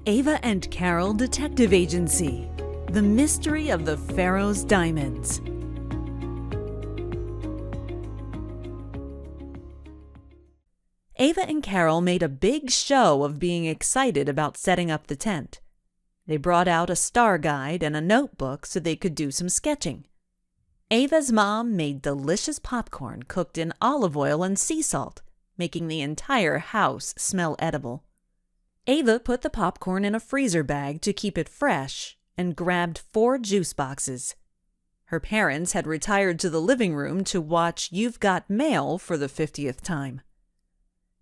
Ava and Carol Detective Agency. The Mystery of the Pharaoh's Diamonds. Ava and Carol made a big show of being excited about setting up the tent. They brought out a star guide and a notebook so they could do some sketching. Ava's mom made delicious popcorn cooked in olive oil and sea salt, making the entire house smell edible. Ava put the popcorn in a freezer bag to keep it fresh and grabbed 4 juice boxes. Her parents had retired to the living room to watch You've Got Mail for the 50th time.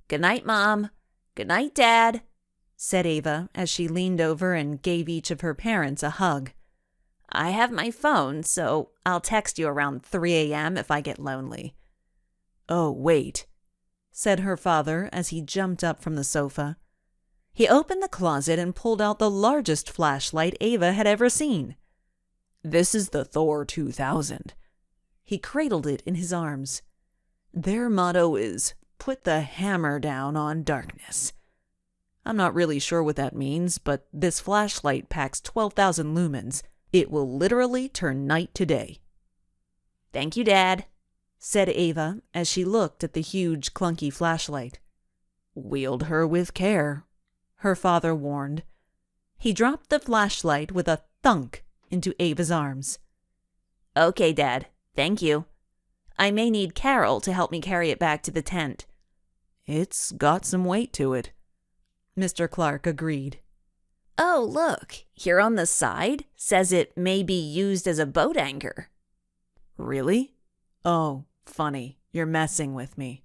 "Good night, Mom. Good night, Dad," said Ava as she leaned over and gave each of her parents a hug. "I have my phone, so I'll text you around 3 a.m. if I get lonely." "Oh, wait," said her father as he jumped up from the sofa. He opened the closet and pulled out the largest flashlight Ava had ever seen. "This is the Thor 2000. He cradled it in his arms. "Their motto is, 'Put the hammer down on darkness.' I'm not really sure what that means, but this flashlight packs 12,000 lumens. It will literally turn night to day." "Thank you, Dad," said Ava as she looked at the huge, clunky flashlight. "Wield her with care," her father warned. He dropped the flashlight with a thunk into Ava's arms. "Okay, Dad. Thank you. I may need Carol to help me carry it back to the tent." "It's got some weight to it," Mr. Clark agreed. "Oh, look, here on the side says it may be used as a boat anchor." "Really? Oh, funny. You're messing with me."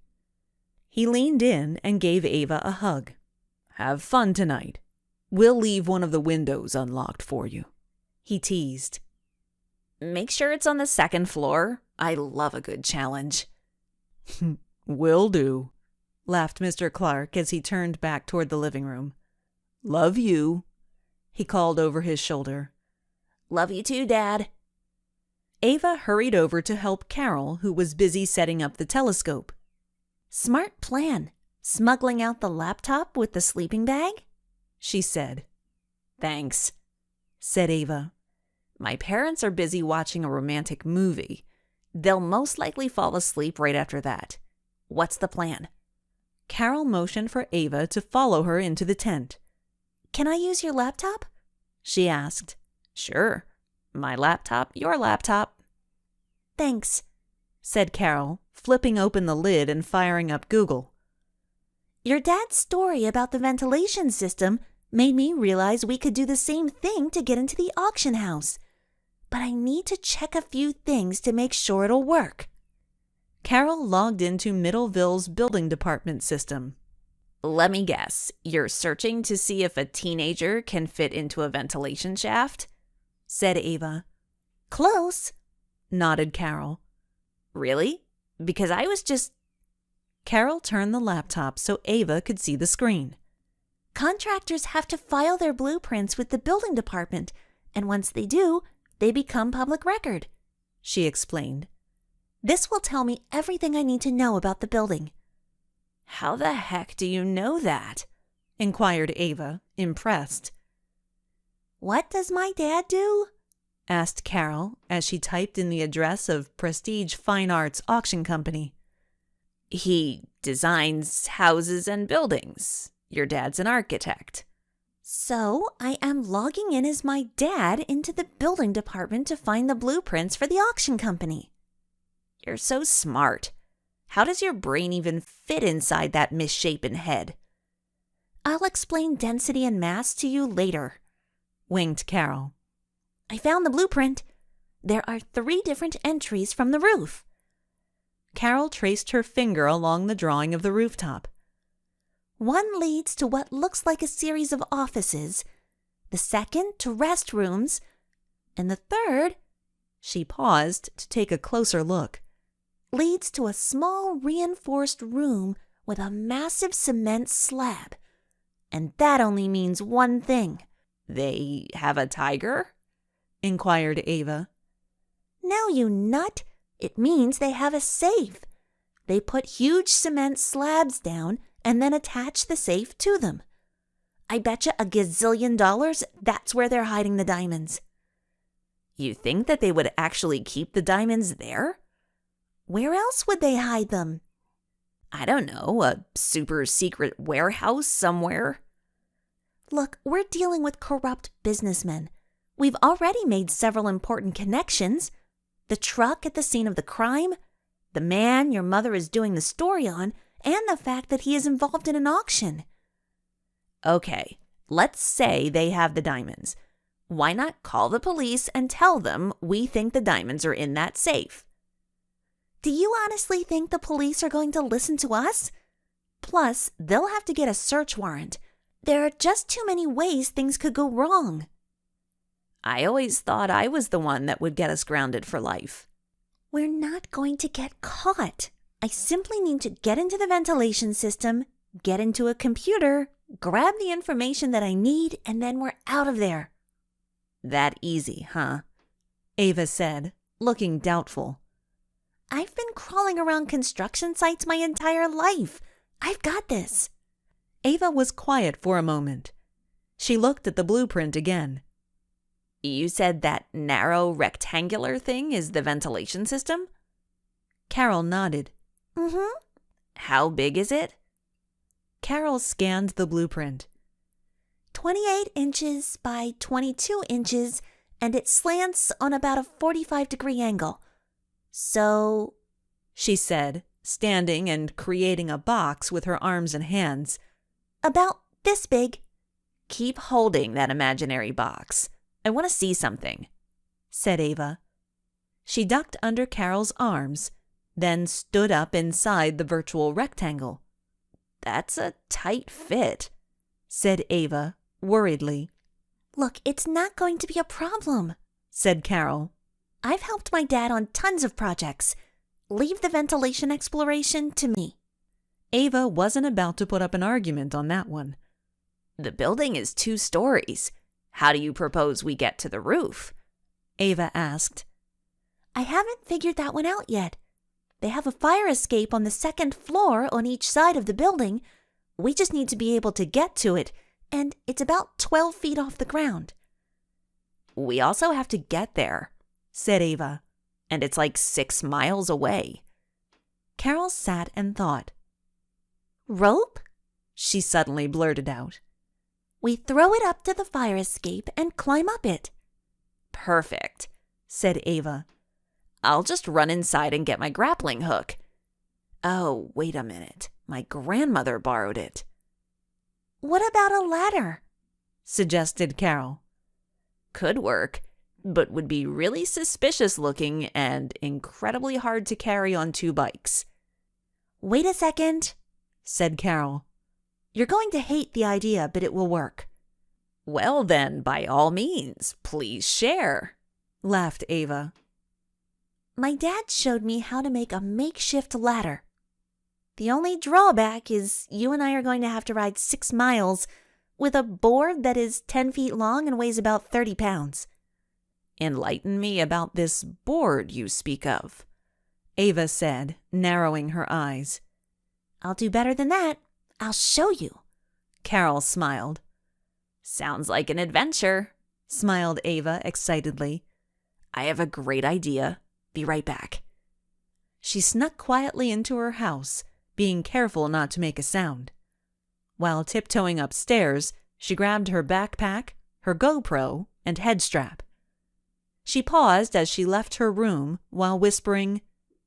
He leaned in and gave Ava a hug. "Have fun tonight. We'll leave one of the windows unlocked for you," he teased. "Make sure it's on the 2nd floor. I love a good challenge." "Will do," laughed Mr. Clark as he turned back toward the living room. "Love you," he called over his shoulder. "Love you too, Dad." Ava hurried over to help Carol, who was busy setting up the telescope. "Smart plan. Smuggling out the laptop with the sleeping bag?" she said. "Thanks," said Ava. "My parents are busy watching a romantic movie. They'll most likely fall asleep right after that. What's the plan?" Carol motioned for Ava to follow her into the tent. "Can I use your laptop?" she asked. "Sure. My laptop, your laptop." "Thanks," said Carol, flipping open the lid and firing up Google. "Your dad's story about the ventilation system made me realize we could do the same thing to get into the auction house. But I need to check a few things to make sure it'll work." Carol logged into Middleville's building department system. "Let me guess, you're searching to see if a teenager can fit into a ventilation shaft?" said Ava. "Close," nodded Carol. "Really? Because I was just..." Carol turned the laptop so Ava could see the screen. "Contractors have to file their blueprints with the building department, and once they do, they become public record," she explained. "This will tell me everything I need to know about the building." "How the heck do you know that?" inquired Ava, impressed. "What does my dad do?" asked Carol as she typed in the address of Prestige Fine Arts Auction Company. "He designs houses and buildings. Your dad's an architect." "So I am logging in as my dad into the building department to find the blueprints for the auction company." "You're so smart. How does your brain even fit inside that misshapen head?" "I'll explain density and mass to you later," winked Carol. "I found the blueprint. There are 3 different entries from the roof." Carol traced her finger along the drawing of the rooftop. "One leads to what looks like a series of offices, the second to restrooms, and the third," she paused to take a closer look, "leads to a small reinforced room with a massive cement slab. And that only means one thing." "They have a tiger?" inquired Ava. "No, you nut. It means they have a safe. They put huge cement slabs down and then attach the safe to them. I betcha a gazillion dollars that's where they're hiding the diamonds. You think that they would actually keep the diamonds there? Where else would they hide them? I don't know, a super secret warehouse somewhere. Look, we're dealing with corrupt businessmen. We've already made several important connections. The truck at the scene of the crime, the man your mother is doing the story on, and the fact that he is involved in an auction. Okay, let's say they have the diamonds. Why not call the police and tell them we think the diamonds are in that safe? Do you honestly think the police are going to listen to us? Plus, they'll have to get a search warrant. There are just too many ways things could go wrong. I always thought I was the one that would get us grounded for life. We're not going to get caught. I simply need to get into the ventilation system, get into a computer, grab the information that I need, and then we're out of there. That easy, huh? Ava said, looking doubtful. I've been crawling around construction sites my entire life. I've got this. Ava was quiet for a moment. She looked at the blueprint again. You said that narrow rectangular thing is the ventilation system? Carol nodded. Mm-hmm. How big is it? Carol scanned the blueprint. 28 inches by 22 inches, and it slants on about a 45-degree angle. So, she said, standing and creating a box with her arms and hands. About this big. Keep holding that imaginary box. I want to see something, said Ava. She ducked under Carol's arms, then stood up inside the virtual rectangle. That's a tight fit, said Ava, worriedly. Look, it's not going to be a problem, said Carol. I've helped my dad on tons of projects. Leave the ventilation exploration to me. Ava wasn't about to put up an argument on that one. The building is 2 stories. How do you propose we get to the roof? Ava asked. I haven't figured that one out yet. They have a fire escape on the 2nd floor on each side of the building. We just need to be able to get to it, and it's about 12 feet off the ground. We also have to get there, said Ava, and it's like 6 miles away. Carol sat and thought. Rope? She suddenly blurted out. We throw it up to the fire escape and climb up it. Perfect, said Ava. I'll just run inside and get my grappling hook. Oh, wait a minute. My grandmother borrowed it. What about a ladder? Suggested Carol. Could work, but would be really suspicious looking and incredibly hard to carry on 2 bikes. Wait a second, said Carol. You're going to hate the idea, but it will work. Well then, by all means, please share, laughed Ava. My dad showed me how to make a makeshift ladder. The only drawback is you and I are going to have to ride 6 miles with a board that is 10 feet long and weighs about 30 pounds. Enlighten me about this board you speak of, Ava said, narrowing her eyes. I'll do better than that. I'll show you. Carol smiled. Sounds like an adventure, smiled Ava excitedly. I have a great idea. Be right back. She snuck quietly into her house, being careful not to make a sound. While tiptoeing upstairs, she grabbed her backpack, her GoPro, and head strap. She paused as she left her room while whispering,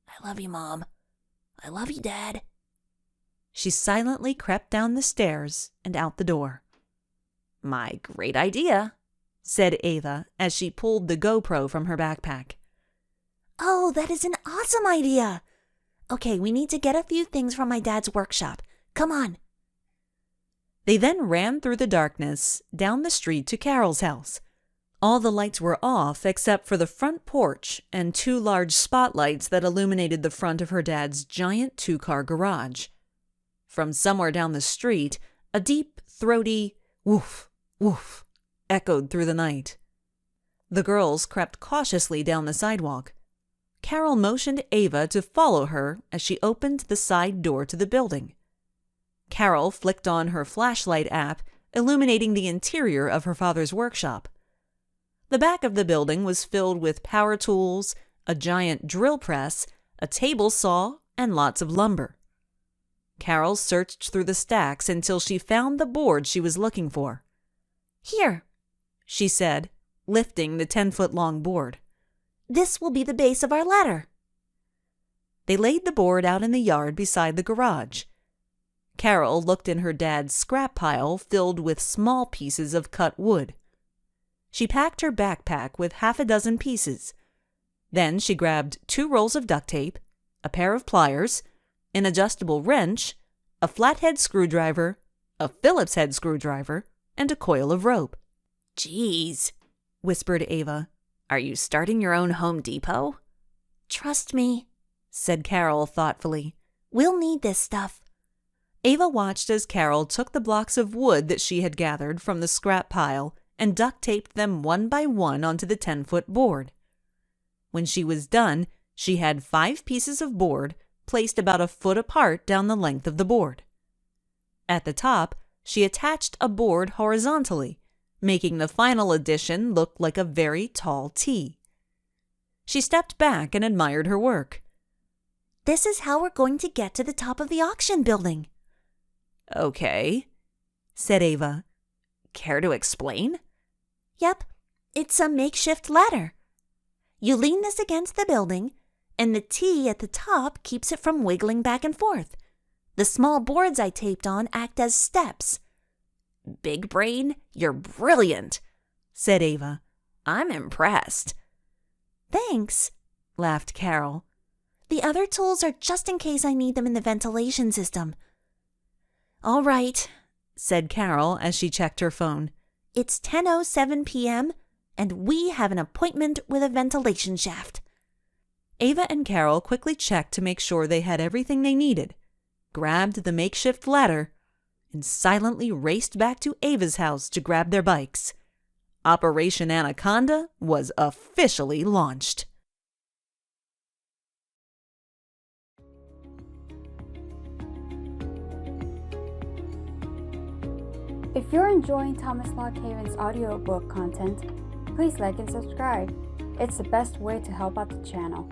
I love you, Mom. I love you, Dad. She silently crept down the stairs and out the door. My great idea, said Ava as she pulled the GoPro from her backpack. Oh, that is an awesome idea. Okay, we need to get a few things from my dad's workshop. Come on. They then ran through the darkness down the street to Carol's house. All the lights were off except for the front porch and 2 large spotlights that illuminated the front of her dad's giant 2-car garage. From somewhere down the street, a deep, throaty woof, woof echoed through the night. The girls crept cautiously down the sidewalk. Carol motioned Ava to follow her as she opened the side door to the building. Carol flicked on her flashlight app, illuminating the interior of her father's workshop. The back of the building was filled with power tools, a giant drill press, a table saw, and lots of lumber. Carol searched through the stacks until she found the board she was looking for. "Here," she said, lifting the 10-foot-long board. "This will be the base of our ladder." They laid the board out in the yard beside the garage. Carol looked in her dad's scrap pile filled with small pieces of cut wood. She packed her backpack with half a dozen pieces. Then she grabbed 2 rolls of duct tape, a pair of pliers, an adjustable wrench, a flathead screwdriver, a Phillips head screwdriver, and a coil of rope. "Geez," whispered Ava. "Are you starting your own Home Depot?" "Trust me," said Carol thoughtfully. "We'll need this stuff." Ava watched as Carol took the blocks of wood that she had gathered from the scrap pile and duct-taped them one by one onto the 10-foot board. When she was done, she had 5 pieces of board placed about a foot apart down the length of the board. At the top, she attached a board horizontally, making the final addition look like a very tall T. She stepped back and admired her work. "This is how we're going to get to the top of the auction building." "Okay," said Ava. "Care to explain?" "Yep, it's a makeshift ladder. You lean this against the building, and the T at the top keeps it from wiggling back and forth. The small boards I taped on act as steps." "Big brain, you're brilliant," said Ava. "I'm impressed." "Thanks," laughed Carol. "The other tools are just in case I need them in the ventilation system." "All right," said Carol as she checked her phone. "It's 10:07 p.m., and we have an appointment with a ventilation shaft." Ava and Carol quickly checked to make sure they had everything they needed, grabbed the makeshift ladder, and silently raced back to Ava's house to grab their bikes. Operation Anaconda was officially launched. If you're enjoying Thomas Lockhaven's audiobook content, please like and subscribe. It's the best way to help out the channel.